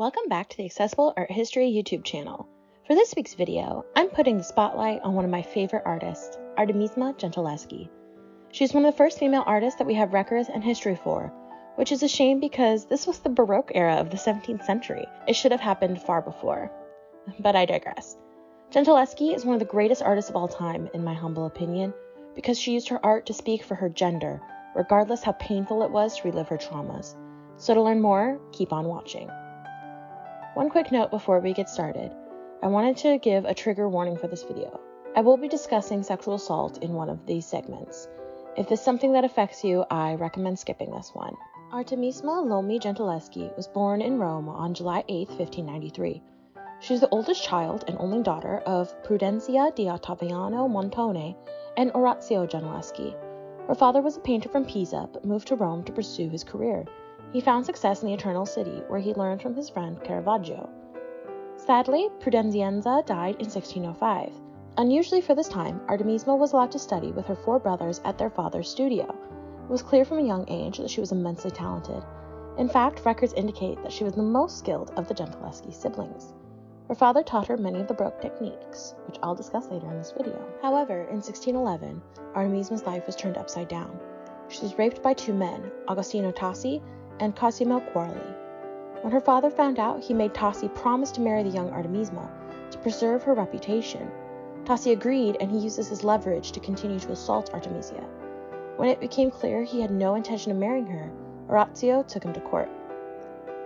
Welcome back to the Accessible Art History YouTube channel. For this week's video, I'm putting the spotlight on one of my favorite artists, Artemisia Gentileschi. She's one of the first female artists that we have records and history for, which is a shame because this was the Baroque era of the 17th century. It should have happened far before. But I digress. Gentileschi is one of the greatest artists of all time, in my humble opinion, because she used her art to speak for her gender, regardless how painful it was to relive her traumas. So to learn more, keep on watching. One quick note before we get started. I wanted to give a trigger warning for this video. I will be discussing sexual assault in one of these segments. If this is something that affects you, I recommend skipping this one. Artemisia Gentileschi was born in Rome on July 8, 1593. She was the oldest child and only daughter of Prudencia di Ottaviano Montone and Orazio Gentileschi. Her father was a painter from Pisa, but moved to Rome to pursue his career. He found success in the Eternal City, where he learned from his friend Caravaggio. Sadly, Prudenzienza died in 1605. Unusually for this time, Artemisia was allowed to study with her four brothers at their father's studio. It was clear from a young age that she was immensely talented. In fact, records indicate that she was the most skilled of the Gentileschi siblings. Her father taught her many of the Baroque techniques, which I'll discuss later in this video. However, in 1611, Artemisia's life was turned upside down. She was raped by two men, Agostino Tassi and Cosimo Quarli. When her father found out, he made Tassi promise to marry the young Artemisia to preserve her reputation. Tassi agreed, and he used this as leverage to continue to assault Artemisia. When it became clear he had no intention of marrying her, Orazio took him to court.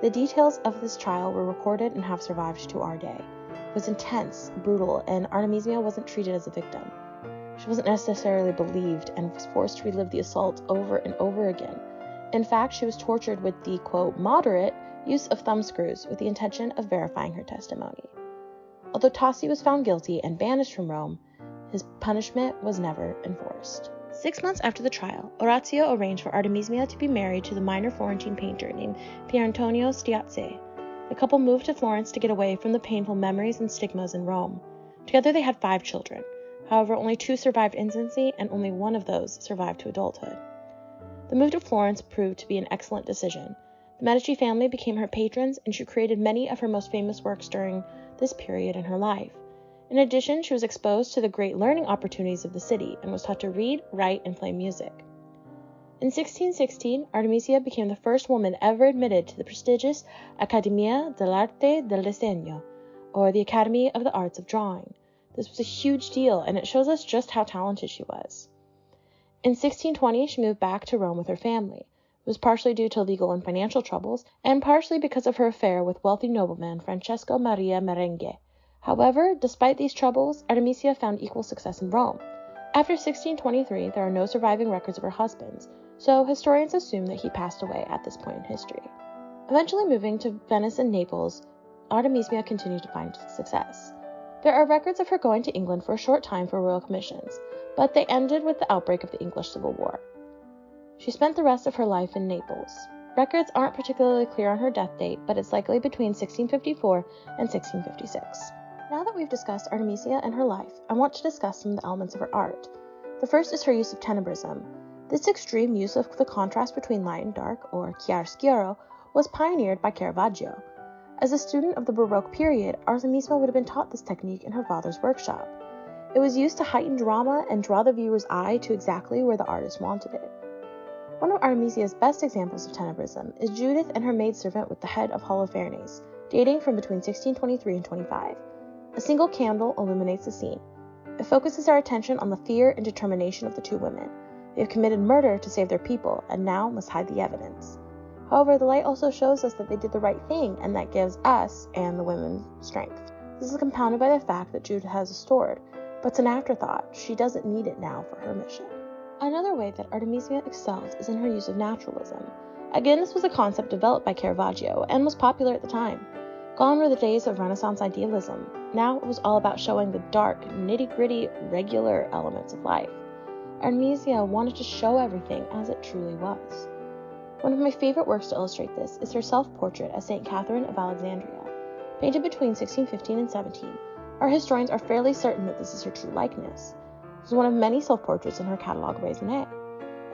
The details of this trial were recorded and have survived to our day. It was intense, brutal, and Artemisia wasn't treated as a victim. She wasn't necessarily believed and was forced to relive the assault over and over again. In fact, she was tortured with the, quote, moderate use of thumbscrews with the intention of verifying her testimony. Although Tassi was found guilty and banished from Rome, his punishment was never enforced. 6 months after the trial, Orazio arranged for Artemisia to be married to the minor Florentine painter named Pierantonio Stiazzi. The couple moved to Florence to get away from the painful memories and stigmas in Rome. Together they had 5 children. However, only 2 survived infancy, and only 1 of those survived to adulthood. The move to Florence proved to be an excellent decision. The Medici family became her patrons, and she created many of her most famous works during this period in her life. In addition, she was exposed to the great learning opportunities of the city and was taught to read, write, and play music. In 1616, Artemisia became the first woman ever admitted to the prestigious Accademia dell'Arte del Disegno, or the Academy of the Arts of Drawing. This was a huge deal, and it shows us just how talented she was. In 1620, she moved back to Rome with her family. It was partially due to legal and financial troubles, and partially because of her affair with wealthy nobleman Francesco Maria Merengue. However, despite these troubles, Artemisia found equal success in Rome. After 1623, there are no surviving records of her husband, so historians assume that he passed away at this point in history. Eventually moving to Venice and Naples, Artemisia continued to find success. There are records of her going to England for a short time for royal commissions, but they ended with the outbreak of the English Civil War. She spent the rest of her life in Naples. Records aren't particularly clear on her death date, but it's likely between 1654 and 1656. Now that we've discussed Artemisia and her life, I want to discuss some of the elements of her art. The first is her use of Tenerism. This extreme use of the contrast between light and dark, or chiaroscuro, was pioneered by Caravaggio. As a student of the Baroque period, Artemisia would have been taught this technique in her father's workshop. It was used to heighten drama and draw the viewer's eye to exactly where the artist wanted it. One of Artemisia's best examples of Tenerism is Judith and her maidservant with the head of Holofernes, dating from between 1623 and 25. A single candle illuminates the scene. It focuses our attention on the fear and determination of the 2 women. They have committed murder to save their people, and now must hide the evidence. However, the light also shows us that they did the right thing, and that gives us and the women strength. This is compounded by the fact that Judith has a sword, but it's an afterthought. She doesn't need it now for her mission. Another way that Artemisia excels is in her use of naturalism. Again, this was a concept developed by Caravaggio and was popular at the time. Gone were the days of Renaissance idealism. Now it was all about showing the dark, nitty-gritty, regular elements of life. Artemisia wanted to show everything as it truly was. One of my favorite works to illustrate this is her self-portrait as St. Catherine of Alexandria. Painted between 1615 and 17, our historians are fairly certain that this is her true likeness. This is one of many self-portraits in her catalogue Raisonné.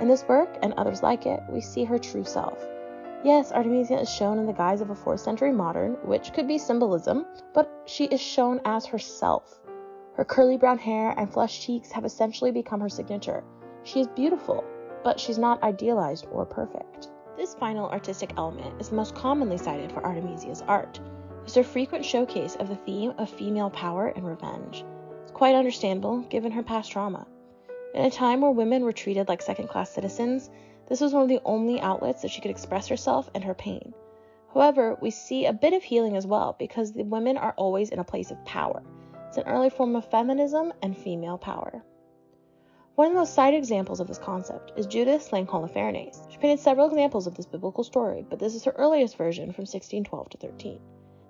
In this work, and others like it, we see her true self. Yes, Artemisia is shown in the guise of a 4th century modern, which could be symbolism, but she is shown as herself. Her curly brown hair and flushed cheeks have essentially become her signature. She is beautiful, but she's not idealized or perfect. This final artistic element is the most commonly cited for Artemisia's art. It's a frequent showcase of the theme of female power and revenge. It's quite understandable given her past trauma. In a time where women were treated like second-class citizens, this was one of the only outlets that she could express herself and her pain. However, we see a bit of healing as well because the women are always in a place of power. It's an early form of feminism and female power. One of the most cited examples of this concept is Judith slaying Holofernes. She painted several examples of this biblical story, but this is her earliest version from 1612 to 13. In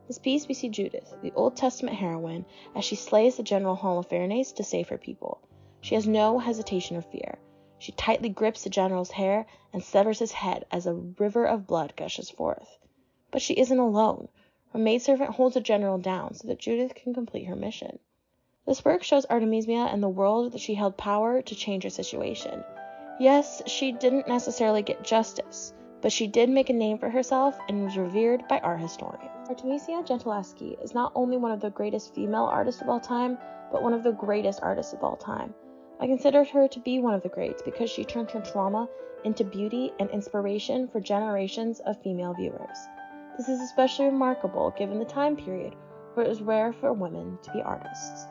this piece, we see Judith, the Old Testament heroine, as she slays the general Holofernes to save her people. She has no hesitation or fear. She tightly grips the general's hair and severs his head as a river of blood gushes forth. But she isn't alone. Her maidservant holds the general down so that Judith can complete her mission. This work shows Artemisia and the world that she held power to change her situation. Yes, she didn't necessarily get justice, but she did make a name for herself and was revered by art historians. Artemisia Gentileschi is not only one of the greatest female artists of all time, but one of the greatest artists of all time. I consider her to be one of the greats because she turned her trauma into beauty and inspiration for generations of female viewers. This is especially remarkable given the time period where it was rare for women to be artists.